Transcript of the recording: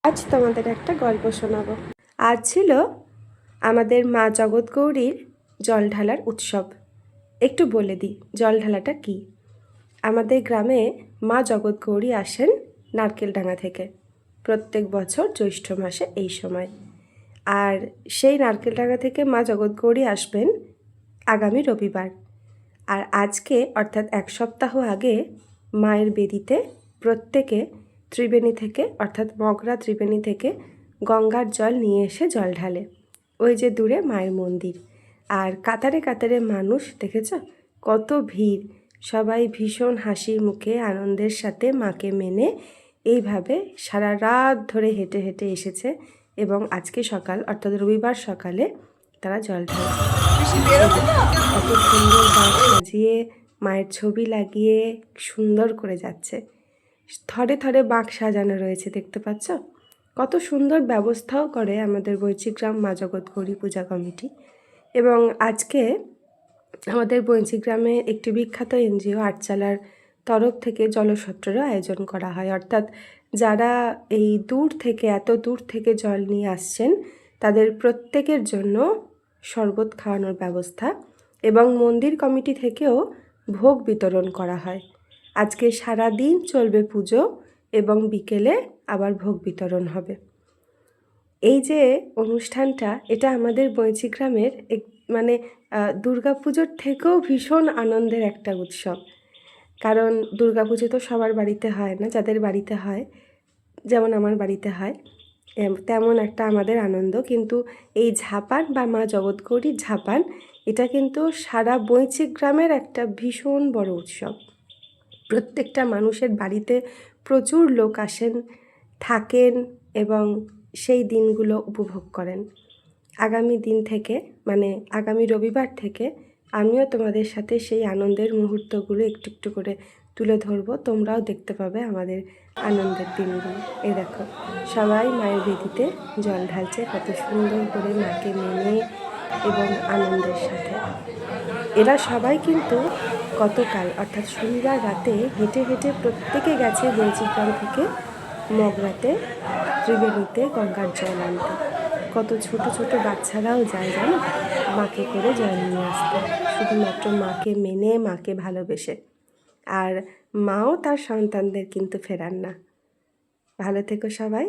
আজ তোমাদের একটা গল্প শোনাবো। আজ ছিল আমাদের মা জগৎগৌরীর জল ঢালার উৎসব। একটু বলে দিই জল ঢালাটা কী। আমাদের গ্রামে মা জগৎগৌরী আসেন নারকেলডাঙ্গা থেকে প্রত্যেক বছর জ্যৈষ্ঠ মাসে এই সময়। আর সেই নারকেলডাঙ্গা থেকে মা জগৎগৌরী আসবেন আগামী রবিবার। আর আজকে অর্থাৎ এক সপ্তাহ আগে মায়ের বেদিতে প্রত্যেকে ত্রিবেণী থেকে অর্থাৎ মগরা ত্রিবেণী থেকে গঙ্গার জল নিয়ে এসে জল ঢালে। ওই যে দূরে মায়ের মন্দির, আর কাতারে কাতারে মানুষ, দেখেছ কত ভিড়। সবাই ভীষণ হাসি মুখে আনন্দের সাথে মাকে মেনে এইভাবে সারা রাত ধরে হেঁটে হেঁটে এসেছে এবং আজকে সকাল অর্থাৎ রবিবার সকালে তারা জল ঢালছে। কত সুন্দর বাঁক সাজিয়ে মায়ের ছবি লাগিয়ে সুন্দর করে যাচ্ছে। থরে থরে বাঁক সাজানো রয়েছে, দেখতে পাচ্ছ। কত সুন্দর ব্যবস্থাও করে আমাদের বৈচিগ্রাম মা জগৎগৌরী পূজা কমিটি। এবং আজকে আমাদের বৈচিগ্রামে একটি বিখ্যাত এনজিও আটচালার তরফ থেকে জলসত্রেরও আয়োজন করা হয়। অর্থাৎ যারা এই দূর থেকে এত দূর থেকে জল নিয়ে আসছেন তাদের প্রত্যেকের জন্য শরবত খাওয়ানোর ব্যবস্থা এবং মন্দির কমিটি থেকেও ভোগ বিতরণ করা হয়। আজকে সারা দিন চলবে পুজো এবং বিকেলে আবার ভোগ বিতরণ হবে। এই যে অনুষ্ঠানটা, এটা আমাদের বৈচিগ্রামের মানে দুর্গাপুজোর থেকেও ভীষণ আনন্দের একটা উৎসব। কারণ দুর্গাপুজো তো সবার বাড়িতে হয় না, যাদের বাড়িতে হয়, যেমন আমার বাড়িতে হয়, তেমন একটা আমাদের আনন্দ। কিন্তু এই ঝাপান বা মা জগৎগৌরীর ঝাপান, এটা কিন্তু সারা বৈচিগ্রামের একটা ভীষণ বড় উৎসব। প্রত্যেকটা মানুষের বাড়িতে প্রচুর লোক আসেন, থাকেন এবং সেই দিনগুলো উপভোগ করেন। আগামী দিন থেকে মানে আগামী রবিবার থেকে আমিও তোমাদের সাথে সেই আনন্দের মুহূর্তগুলো একটু একটু করে তুলে ধরবো। তোমরাও দেখতে পাবে আমাদের আনন্দের দিনগুলো। এই দেখো সবাই মায়ের বেদিতে জল ঢালছে কত সুন্দর করে মাকে মেনে এবং আনন্দের সাথে। এরা সবাই কিন্তু গতকাল অর্থাৎ শনিবার রাতে হেঁটে হেঁটে প্রত্যেকে গেছে বৈচিগ্রাম থেকে মগরাতে ত্রিবেণীতে গঙ্গার জল আনতে। কত ছোট ছোট বাচ্চারাও যায় জানো মাকে করে জল নিয়ে আসতে, শুধুমাত্র মাকে মেনে মাকে ভালোবেসে। আর মাও তার সন্তানদের কিন্তু ফেরান না। ভালো থেকো সবাই।